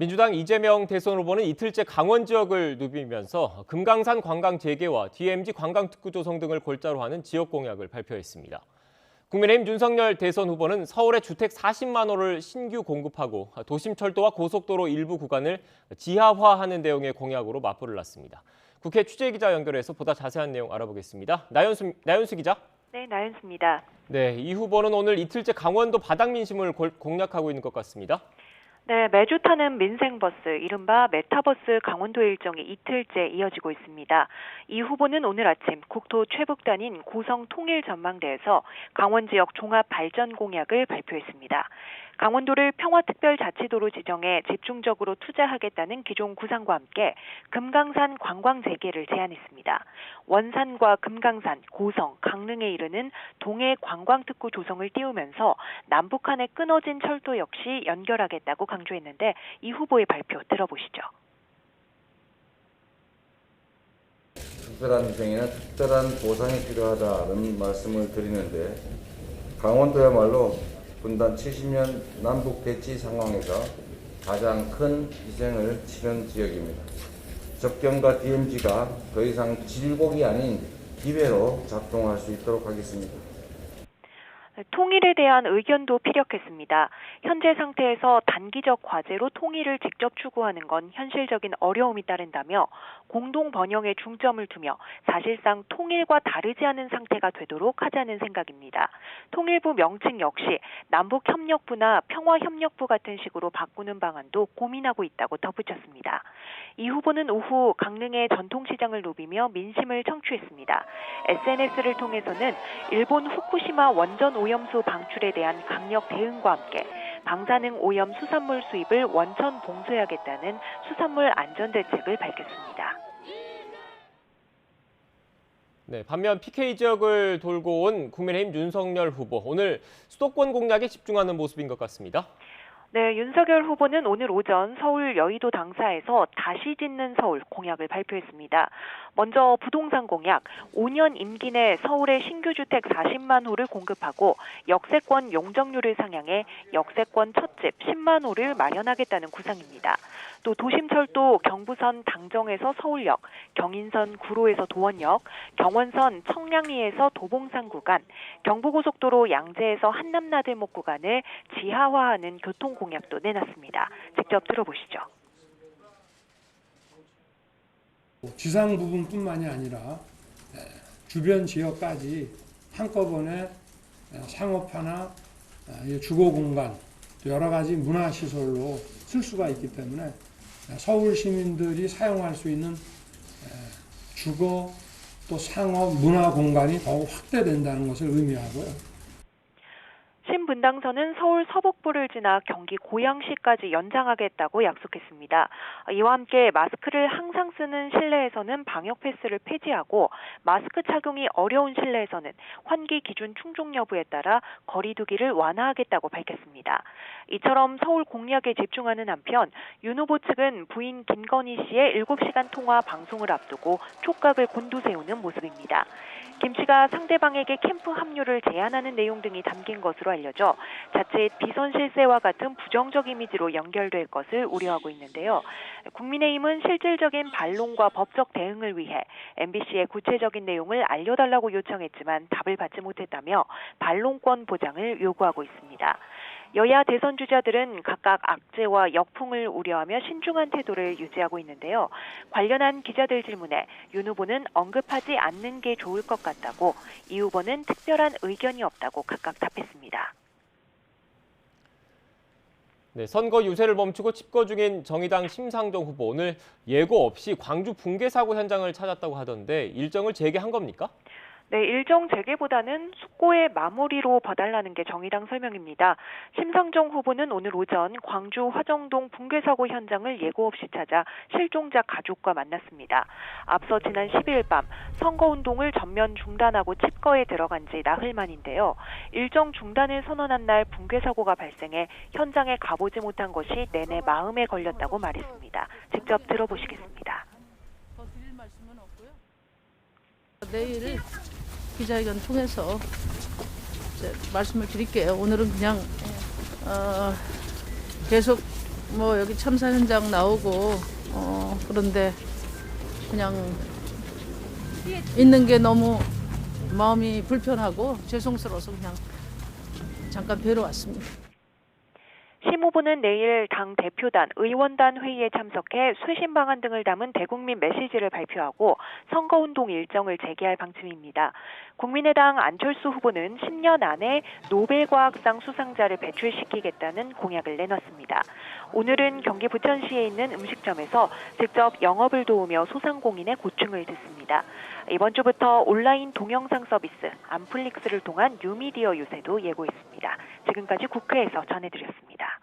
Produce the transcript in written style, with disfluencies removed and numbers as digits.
민주당 이재명 대선 후보는 이틀째 강원 지역을 누비면서 금강산 관광 재개와 DMZ 관광특구 조성 등을 골자로 하는 지역 공약을 발표했습니다. 국민의힘 윤석열 대선 후보는 서울에 주택 40만 호를 신규 공급하고 도심철도와 고속도로 일부 구간을 지하화하는 내용의 공약으로 맞불을 놨습니다. 국회 취재기자 연결해서 보다 자세한 내용 알아보겠습니다. 나연수 기자. 네, 나연수입니다. 네, 이 후보는 오늘 이틀째 강원도 바닥 민심을 공략하고 있는 것 같습니다. 네, 매주 타는 민생버스, 이른바 메타버스 강원도 일정이 이틀째 이어지고 있습니다. 이 후보는 오늘 아침 국토 최북단인 고성 통일전망대에서 강원 지역 종합 발전 공약을 발표했습니다. 강원도를 평화특별자치도로 지정해 집중적으로 투자하겠다는 기존 구상과 함께 금강산 관광 재개를 제안했습니다. 원산과 금강산, 고성, 강릉에 이르는 동해 관광특구 조성을 띄우면서 남북한의 끊어진 철도 역시 연결하겠다고 강조했는데 이 후보의 발표 들어보시죠. 특별한 희생에는 특별한 보상이 필요하다는 말씀을 드리는데 강원도야말로 분단 70년 남북 대치 상황에서 가장 큰 희생을 치른 지역입니다. 접경과 DMZ가 더 이상 질곡이 아닌 기회로 작동할 수 있도록 하겠습니다. 통일에 대한 의견도 피력했습니다. 현재 상태에서 단기적 과제로 통일을 직접 추구하는 건 현실적인 어려움이 따른다며 공동 번영에 중점을 두며 사실상 통일과 다르지 않은 상태가 되도록 하자는 생각입니다. 통일부 명칭 역시 남북협력부나 평화협력부 같은 식으로 바꾸는 방안도 고민하고 있다고 덧붙였습니다. 이 후보는 오후 강릉의 전통시장을 누비며 민심을 청취했습니다. SNS를 통해서는 일본 후쿠시마 원전 오염수 방출에 대한 강력 대응과 함께 방사능 오염 수산물 수입을 원천 봉쇄하겠다는 수산물 안전 대책을 밝혔습니다. 네, 반면 PK 지역을 돌고 온 국민의힘 윤석열 후보, 오늘 수도권 공략에 집중하는 모습인 것 같습니다. 네, 윤석열 후보는 오늘 오전 서울 여의도 당사에서 다시 짓는 서울 공약을 발표했습니다. 먼저 부동산 공약, 5년 임기 내 서울에 신규 주택 40만 호를 공급하고 역세권 용적률을 상향해 역세권 첫집 10만 호를 마련하겠다는 구상입니다. 또 도심철도 경부선 당정에서 서울역, 경인선 구로에서 도원역, 경원선 청량리에서 도봉산 구간, 경부고속도로 양재에서 한남나들목 구간을 지하화하는 교통 공약도 내놨습니다. 직접 들어보시죠. 지상 부분뿐만이 아니라 주변 지역까지 한꺼번에 상업화나 주거 공간, 여러 가지 문화 시설로 쓸 수가 있기 때문에 서울 시민들이 사용할 수 있는 주거 또 상업 문화 공간이 더욱 확대된다는 것을 의미하고요. 신분당선은 서울 서북부를 지나 경기 고양시까지 연장하겠다고 약속했습니다. 이와 함께 마스크를 항상 쓰는 실내에서는 방역 패스를 폐지하고 마스크 착용이 어려운 실내에서는 환기 기준 충족 여부에 따라 거리 두기를 완화하겠다고 밝혔습니다. 이처럼 서울 공약에 집중하는 한편 윤 후보 측은 부인 김건희 씨의 7시간 통화 방송을 앞두고 촉각을 곤두세우는 모습입니다. 김 씨가 상대방에게 캠프 합류를 제안하는 내용 등이 담긴 것으로 알려져 자칫 비선 실세와 같은 부정적 이미지로 연결될 것을 우려하고 있는데요. 국민의힘은 실질적인 반론과 법적 대응을 위해 MBC에 구체적인 내용을 알려달라고 요청했지만 답을 받지 못했다며 반론권 보장을 요구하고 있습니다. 여야 대선 주자들은 각각 악재와 역풍을 우려하며 신중한 태도를 유지하고 있는데요. 관련한 기자들 질문에 윤 후보는 언급하지 않는 게 좋을 것 같다고, 이 후보는 특별한 의견이 없다고 각각 답했습니다. 네, 선거 유세를 멈추고 집거 중인 정의당 심상정 후보, 오늘 예고 없이 광주 붕괴 사고 현장을 찾았다고 하던데 일정을 재개한 겁니까? 네, 일정 재개보다는 숙고의 마무리로 봐달라는 게 정의당 설명입니다. 심상정 후보는 오늘 오전 광주 화정동 붕괴 사고 현장을 예고 없이 찾아 실종자 가족과 만났습니다. 앞서 지난 12일 밤 선거운동을 전면 중단하고 집거에 들어간 지 나흘 만인데요. 일정 중단을 선언한 날 붕괴 사고가 발생해 현장에 가보지 못한 것이 내내 마음에 걸렸다고 말했습니다. 직접 들어보시겠습니다. 더 드릴 말씀은 없고요. 내일 기자회견 통해서 말씀을 드릴게요. 오늘은 그냥 계속 뭐 여기 참사 현장 나오고 그런데 그냥 있는 게 너무 마음이 불편하고 죄송스러워서 그냥 잠깐 뵈러 왔습니다. 심 후보는 내일 당 대표단, 의원단 회의에 참석해 쇄신 방안 등을 담은 대국민 메시지를 발표하고 선거운동 일정을 재개할 방침입니다. 국민의당 안철수 후보는 10년 안에 노벨과학상 수상자를 배출시키겠다는 공약을 내놨습니다. 오늘은 경기 부천시에 있는 음식점에서 직접 영업을 도우며 소상공인의 고충을 듣습니다. 이번 주부터 온라인 동영상 서비스 암플릭스를 통한 뉴미디어 유세도 예고했습니다. 지금까지 국회에서 전해드렸습니다.